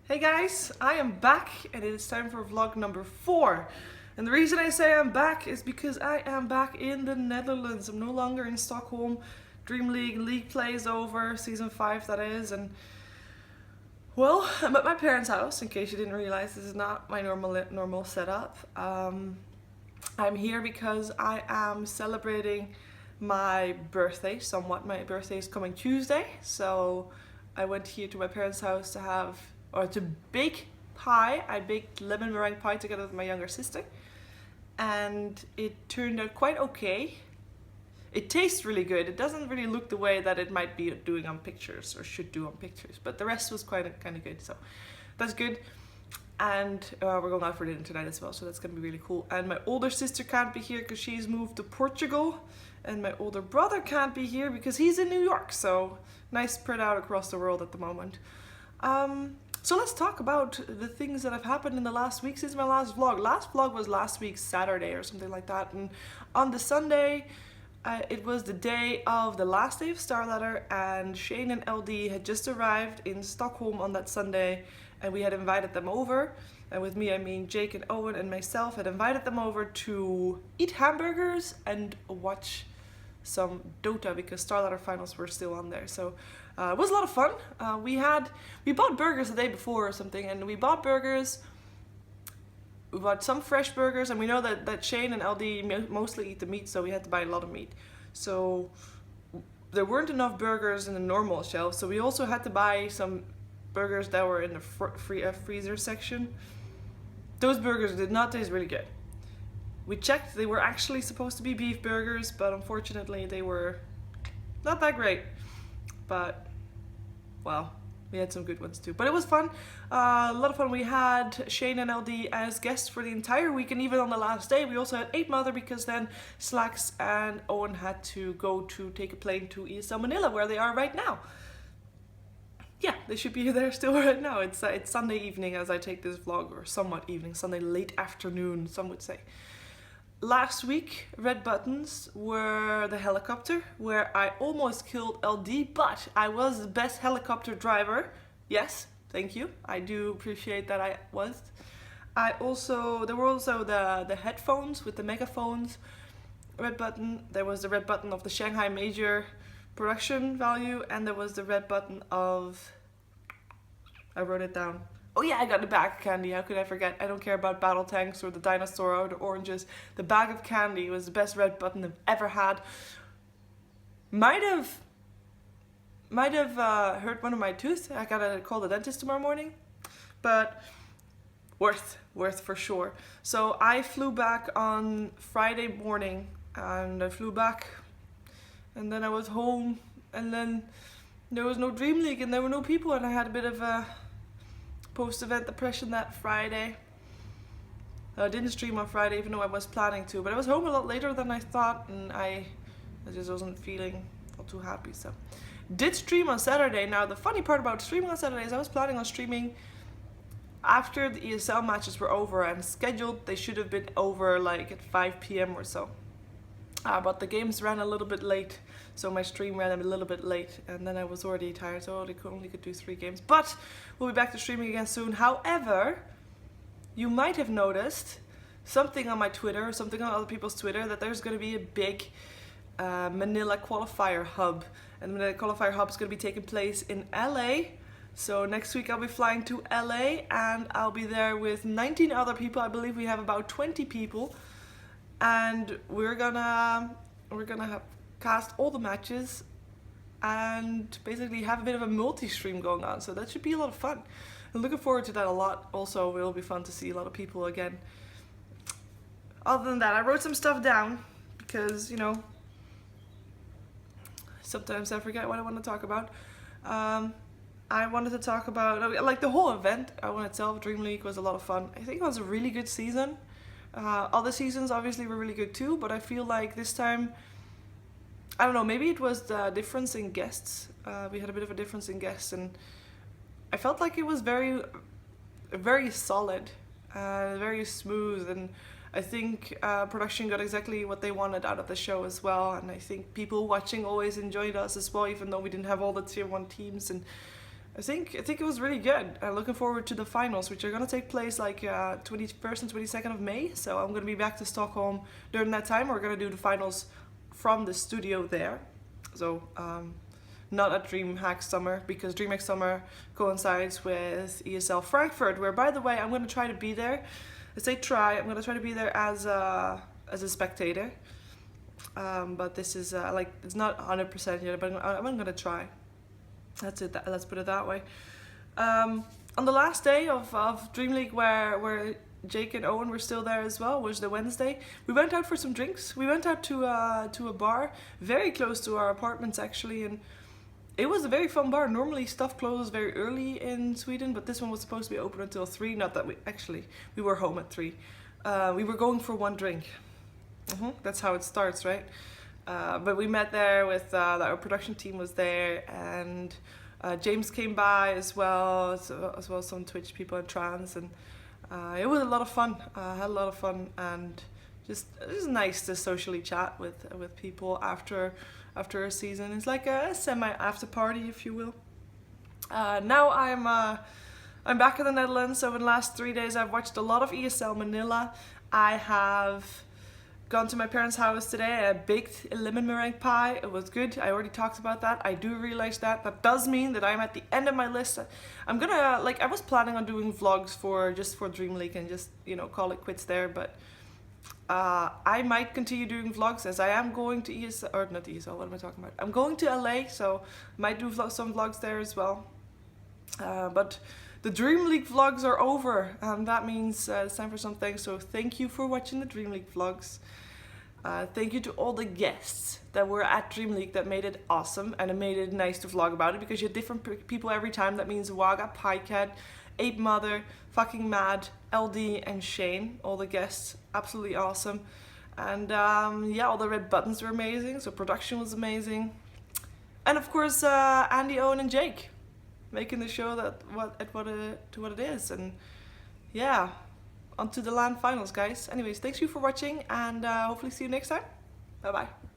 Hey guys, I am back and it is time for vlog number 4. And the reason I say I'm back is because I am back in the Netherlands. I'm no longer in Stockholm. DreamLeague league play is over, season 5 that is, and well, I'm at my parents' house. In case you didn't realize, this is not my normal setup. I'm here because I am celebrating my birthday somewhat. My birthday is coming Tuesday, so I went here to my parents' house to bake pie. I baked lemon meringue pie together with my younger sister, and it turned out quite okay. It tastes really good. It doesn't really look the way that it might be doing on pictures or should do on pictures, but the rest was kind of good, so that's good. And we're going out for dinner tonight as well, so that's gonna be really cool. And my older sister can't be here because she's moved to Portugal, and my older brother can't be here because he's in New York, so nice spread out across the world at the moment. So let's talk about the things that have happened in the last week since my last vlog. Last vlog was last week Saturday or something like that, and on the Sunday it was the day of the last day of Starladder, and Shane and LD had just arrived in Stockholm on that Sunday, and we had invited them over, and with me I mean Jake and Owen and myself had invited them over to eat hamburgers and watch some Dota because Starladder finals were still on there. So it was a lot of fun. We bought burgers the day before or something, and we bought some fresh burgers, and we know that Shane and LD mostly eat the meat, so we had to buy a lot of meat. So there weren't enough burgers in the normal shelf, so we also had to buy some burgers that were in the freezer section. Those burgers did not taste really good. We checked, they were actually supposed to be beef burgers, but unfortunately they were not that great. But, well, we had some good ones too. But it was fun, a lot of fun. We had Shane and LD as guests for the entire week, and even on the last day we also had 8 Mother, because then Slacks and Owen had to go to take a plane to ESL Manila, where they are right now. Yeah, they should be there still right now. It's Sunday evening as I take this vlog, or somewhat evening, Sunday late afternoon, some would say. Last week, red buttons were the helicopter, where I almost killed LD, but I was the best helicopter driver. Yes, thank you. I do appreciate that I was. There were also the headphones with the megaphones. Red button. There was the red button of the Shanghai Major production value, and there was the red button of, I wrote it down. Oh yeah, I got the bag of candy, how could I forget? I don't care about battle tanks or the dinosaur or the oranges. The bag of candy was the best red button I've ever had. Might have hurt one of my tooth. I gotta call the dentist tomorrow morning. But worth for sure. So I flew back on Friday morning, and I flew back, and then I was home, and then there was no DreamLeague and there were no people, and I had a bit of a post-event depression that Friday. I didn't stream on Friday even though I was planning to, but I was home a lot later than I thought, and I just wasn't feeling too happy, so did stream on Saturday. Now the funny part about streaming on Saturday is I was planning on streaming after the ESL matches were over, and scheduled they should have been over like at 5 p.m. or so. But the games ran a little bit late, so my stream ran a little bit late, and then I was already tired, so I only could do 3 games. But we'll be back to streaming again soon. However, you might have noticed something on my Twitter, something on other people's Twitter, that there's going to be a big Manila qualifier hub. And the Manila qualifier hub is going to be taking place in LA. So next week I'll be flying to LA, and I'll be there with 19 other people. I believe we have about 20 people. And we're gonna cast all the matches and basically have a bit of a multi-stream going on, so that should be a lot of fun. I'm looking forward to that a lot. Also, it'll be fun to see a lot of people again. Other than that, I wrote some stuff down because, you know, sometimes I forget what I want to talk about. I wanted to talk about, like, the whole event. Itself, DreamLeague was a lot of fun. I think it was a really good season. Other seasons obviously were really good too, but I feel like this time, I don't know, maybe it was the difference in guests. We had a bit of a difference in guests, and I felt like it was very solid, very smooth, and I think production got exactly what they wanted out of the show as well, and I think people watching always enjoyed us as well, even though we didn't have all the tier 1 teams, and I think it was really good. I'm looking forward to the finals, which are gonna take place like 21st and 22nd of May. So I'm gonna be back to Stockholm during that time. We're gonna do the finals from the studio there. So not at DreamHack Summer, because DreamHack Summer coincides with ESL Frankfurt, where, by the way, I'm gonna try to be there. I say try. I'm gonna try to be there as a spectator. But this is like, it's not 100% yet, but I'm gonna try. That's it. Let's put it that way. On the last day of DreamLeague, where Jake and Owen were still there as well, was the Wednesday. We went out for some drinks. We went out to a bar very close to our apartments, actually, and it was a very fun bar. Normally stuff closes very early in Sweden, but this one was supposed to be open until 3. Not that we were home at 3. We were going for one drink. That's how it starts, right? But we met there with our production team was there, and James came by as well as some Twitch people and trans, and it was a lot of fun. I had a lot of fun, and just it was nice to socially chat with people after a season. It's like a semi after party, if you will. Now I'm back in the Netherlands. So in the last 3 days I've watched a lot of ESL Manila. I have gone to my parents' house today. I baked a lemon meringue pie. It was good. I already talked about that. I do realize that. That does mean that I'm at the end of my list. I'm gonna, like, I was planning on doing vlogs for DreamLeague and just, you know, call it quits there, but I might continue doing vlogs, as I am going to ESL, or not ESL, what am I talking about? I'm going to LA, so might do some vlogs there as well. But the DreamLeague vlogs are over, and that means it's time for something. So thank you for watching the DreamLeague vlogs. Thank you to all the guests that were at DreamLeague that made it awesome, and it made it nice to vlog about it, because you had different people every time. That means Waga, Pycat, Ape Mother, Fucking Mad, LD, and Shane. All the guests, absolutely awesome. And yeah, all the red buttons were amazing, so production was amazing. And of course, Andy, Owen, and Jake, making the show to what it is. And yeah, on to the LAN finals, guys. Anyways, thanks you for watching, and hopefully see you next time. Bye bye.